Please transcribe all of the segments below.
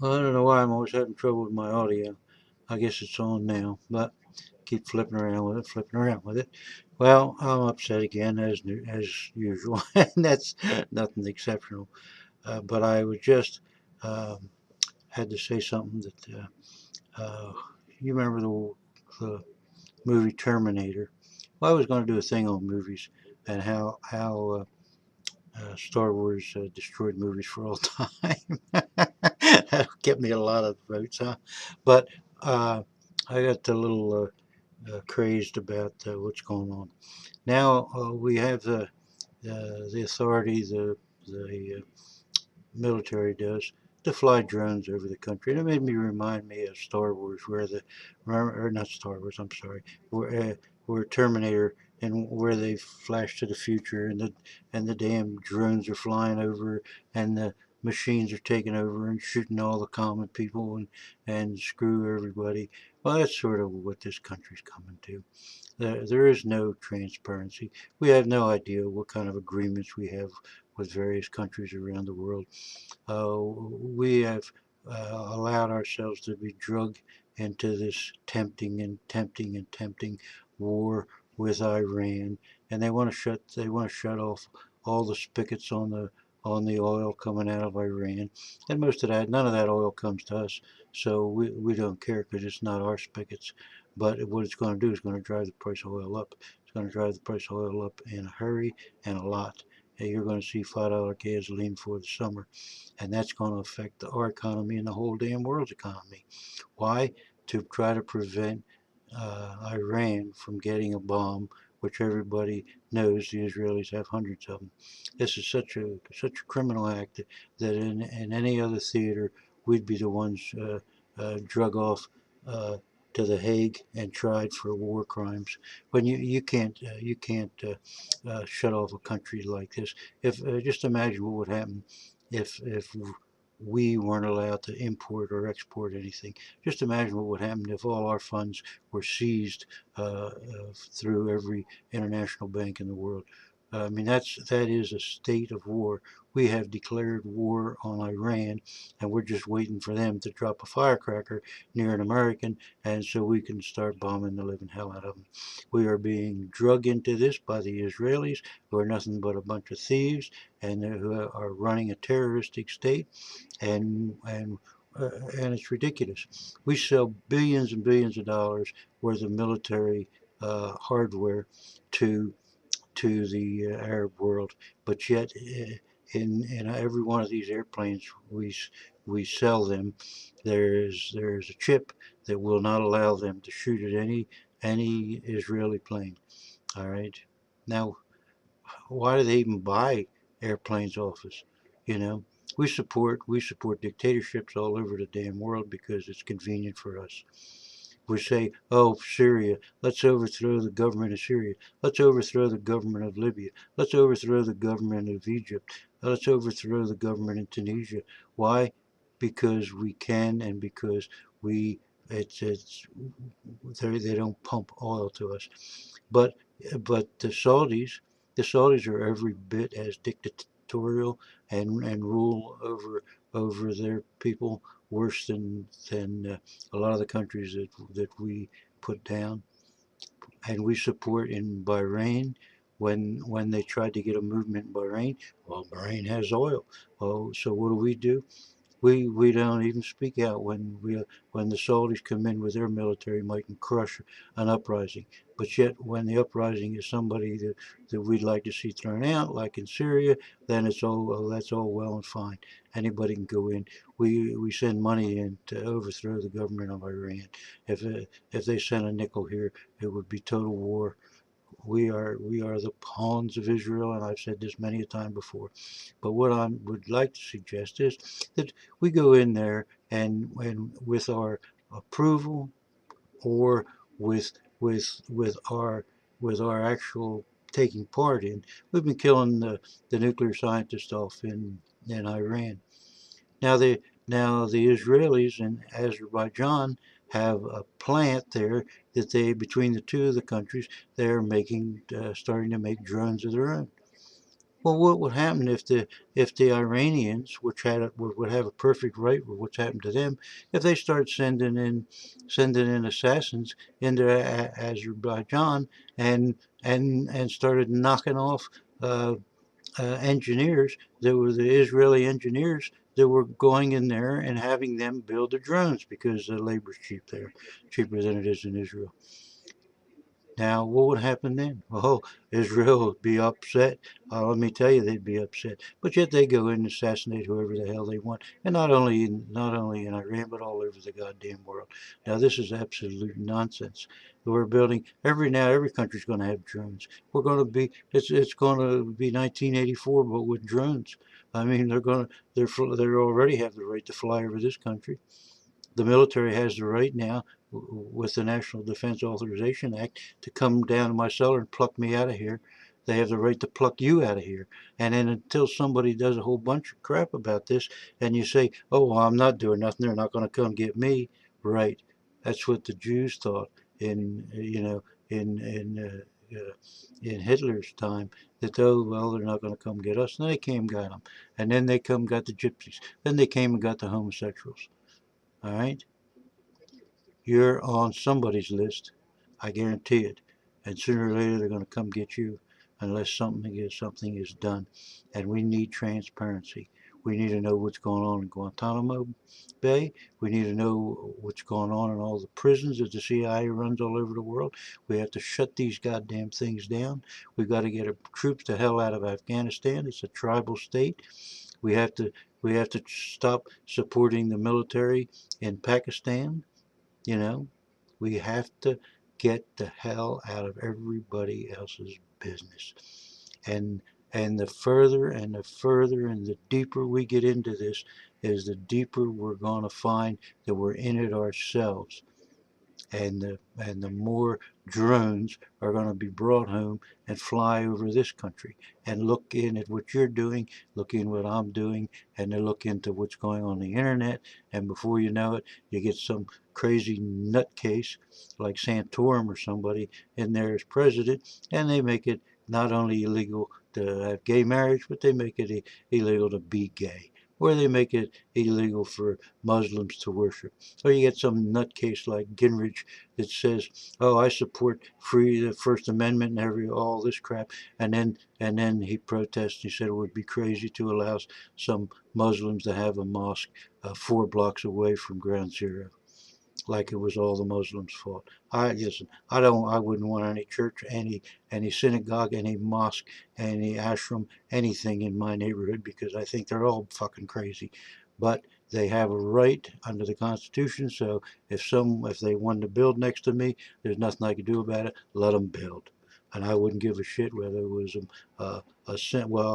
Well, I don't know why I'm always having trouble with my audio. I guess it's on now, but keep flipping around with it, flipping around with it. Well, I'm upset again as usual, and that's nothing exceptional. But I was just um, had to say something that you remember the movie Terminator. Well, I was going to do a thing on movies and how Star Wars destroyed movies for all time. That'll get me a lot of votes, huh? But uh, I got a little crazed about what's going on. Now we have the authority, the military does, to fly drones over the country. And it made me remind me of Star Wars, where or not Star Wars, I'm sorry, where Terminator and where they flash to the future and the damn drones are flying over and the machines are taking over and shooting all the common people and screw everybody. Well, that's sort of what this country's coming to. There is no transparency. We have no idea what kind of agreements we have with various countries around the world. We have allowed ourselves to be drugged into this tempting and tempting and tempting war with Iran, and they want to shut off all the spigots on the oil coming out of Iran, and none of that oil comes to us, so we don't care because it's not our spigots. But what it's going to do is going to drive the price of oil up. It's going to drive the price of oil up in a hurry and a lot. And you're going to see $5 gasoline for the summer, and that's going to affect our economy and the whole damn world's economy. Why? To try to prevent Iran from getting a bomb, which everybody knows the Israelis have hundreds of them. This is such a criminal act that in any other theater we'd be the ones drug off to the Hague and tried for war crimes. When you can't shut off a country like this. If Just imagine what would happen if we weren't allowed to import or export anything. Just imagine what would happen if all our funds were seized through every international bank in the world. I mean, that is a state of war. We have declared war on Iran, and we're just waiting for them to drop a firecracker near an American, and so we can start bombing the living hell out of them. We are being drugged into this by the Israelis, who are nothing but a bunch of thieves and who are running a terroristic state, and it's ridiculous. We sell billions and billions of dollars worth of military hardware to the Arab world, but yet in every one of these airplanes we sell them, there's a chip that will not allow them to shoot at any Israeli plane. All right, now why do they even buy airplanes off us? You know, we support dictatorships all over the damn world because it's convenient for us. We say, oh, Syria, let's overthrow the government of Syria. Let's overthrow the government of Libya. Let's overthrow the government of Egypt. Let's overthrow the government in Tunisia. Why? Because we can, and because we it's they don't pump oil to us. But but the Saudis are every bit as dictatorial and rule over their people worse than a lot of the countries that we put down. And we support in Bahrain when they tried to get a movement in Bahrain. Well, Bahrain has oil. Well, so what do? We don't even speak out when the Saudis come in with their military might and crush an uprising. But yet, when the uprising is somebody that we'd like to see thrown out, like in Syria, then that's all well and fine. Anybody can go in. We send money in to overthrow the government of Iran. If they sent a nickel here, it would be total war. We are the pawns of Israel, and I've said this many a time before. But what I would like to suggest is that we go in there and with our approval or with with our actual taking part in, we've been killing the nuclear scientists off in Iran. Now the Israelis and Azerbaijan have a plant there that between the two of the countries, they're starting to make drones of their own. Well, what would happen if the Iranians, which would have a perfect right with what's happened to them, if they start sending in assassins into Azerbaijan and started knocking off uh, engineers that were the Israeli engineers that were going in there and having them build the drones because the labor's cheap there, cheaper than it is in Israel. Now, what would happen then? Oh, Israel would be upset. Let me tell you, they'd be upset. But yet they go in and assassinate whoever the hell they want, and not only in Iran, but all over the goddamn world. Now, this is absolute nonsense. We're building every country's going to have drones. We're going to be it's going to be 1984, but with drones. I mean, they already have the right to fly over this country. The military has the right now, with the National Defense Authorization Act, to come down to my cellar and pluck me out of here. They have the right to pluck you out of here. And then until somebody does a whole bunch of crap about this, and you say, "Oh, well, I'm not doing nothing. They're not going to come get me," right? That's what the Jews thought in Hitler's time. That, oh, well, they're not going to come get us. And they came and got them, and then they come and got the gypsies. Then they came and got the homosexuals. All right. You're on somebody's list. I guarantee it. And sooner or later they're going to come get you unless something is done. And we need transparency. We need to know what's going on in Guantanamo Bay. We need to know what's going on in all the prisons that the CIA runs all over the world. We have to shut these goddamn things down. We've got to get our troops the hell out of Afghanistan. It's a tribal state. We have to we have to stop supporting the military in Pakistan. You know, we have to get the hell out of everybody else's business. And and the further and the deeper we get into this is the deeper we're going to find that we're in it ourselves, and the more drones are going to be brought home and fly over this country and look in at what you're doing, look in what I'm doing, and they look into what's going on the internet. And before you know it, you get some crazy nutcase like Santorum or somebody in there as president, and they make it not only illegal to have gay marriage, but they make it illegal to be gay, or they make it illegal for Muslims to worship. Or you get some nutcase like Gingrich that says, "Oh, I support the First Amendment and all this crap," and then he protests. He said it would be crazy to allow some Muslims to have a mosque 4 blocks away from Ground Zero, like it was all the Muslims' fault. I listen. I wouldn't want any church, any synagogue, any mosque, any ashram, anything in my neighborhood because I think they're all fucking crazy. But they have a right under the Constitution. So if they wanted to build next to me, there's nothing I can do about it. Let them build. And I wouldn't give a shit whether it was a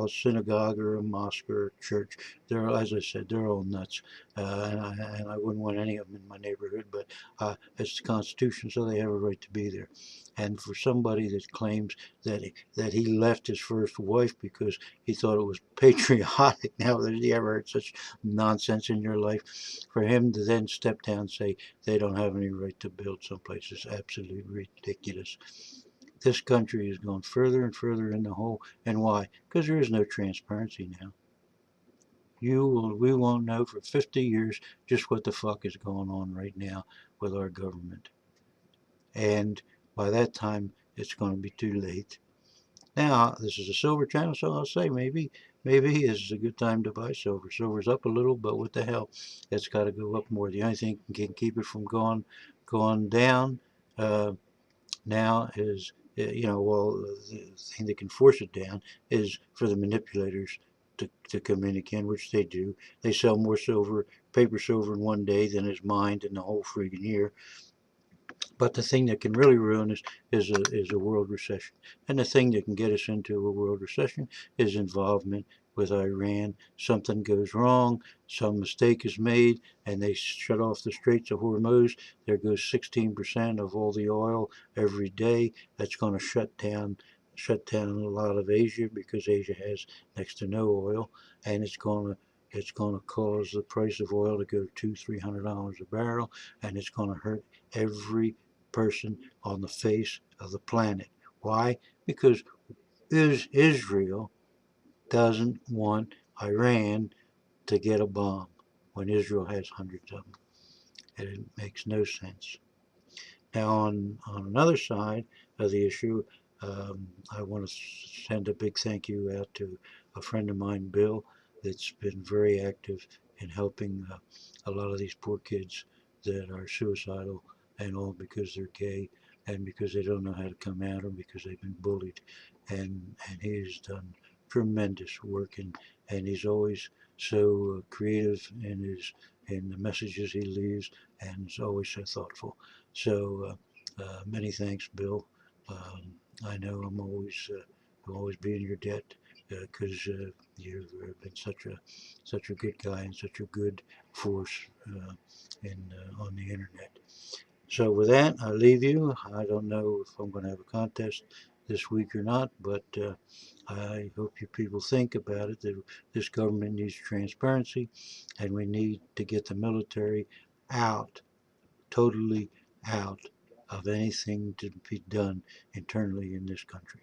synagogue or a mosque or a church. They're, as I said, they're all nuts, and I wouldn't want any of them in my neighborhood. But it's the Constitution, so they have a right to be there. And for somebody that claims that he left his first wife because he thought it was patriotic, now that he ever heard such nonsense in your life, for him to then step down and say they don't have any right to build someplace is absolutely ridiculous. This country is going further and further in the hole. And why? Because there is no transparency now. We won't know for 50 years just what the fuck is going on right now with our government. And by that time, it's going to be too late. Now, this is a silver channel, so I'll say maybe this is a good time to buy silver. Silver's up a little, but what the hell? It's got to go up more. The only thing that can keep it from going down uh, now is, well, the thing that can force it down is for the manipulators to come in again, which they do. They sell more silver, paper silver in one day than is mined in the whole friggin' year. But the thing that can really ruin us is a world recession. And the thing that can get us into a world recession is involvement with Iran. Something goes wrong, some mistake is made, and they shut off the Straits of Hormuz. There goes 16% of all the oil every day. That's going to shut down a lot of Asia because Asia has next to no oil, and it's going to cause the price of oil to go $200-300 a barrel, and it's going to hurt every person on the face of the planet. Why? Because Israel doesn't want Iran to get a bomb when Israel has hundreds of them. And it makes no sense. Now, on another side of the issue, I want to send a big thank you out to a friend of mine, Bill, that's been very active in helping a lot of these poor kids that are suicidal and all because they're gay and because they don't know how to come out or because they've been bullied. And he's done tremendous work and he's always so creative in the messages he leaves and is always so thoughtful. So many thanks, Bill. I know I'll always be in your debt because you've been such a good guy and such a good force in on the internet. So with that, I leave you. I don't know if I'm going to have a contest this week or not, but I hope you people think about it. That this government needs transparency, and we need to get the military out, totally out of anything to be done internally in this country.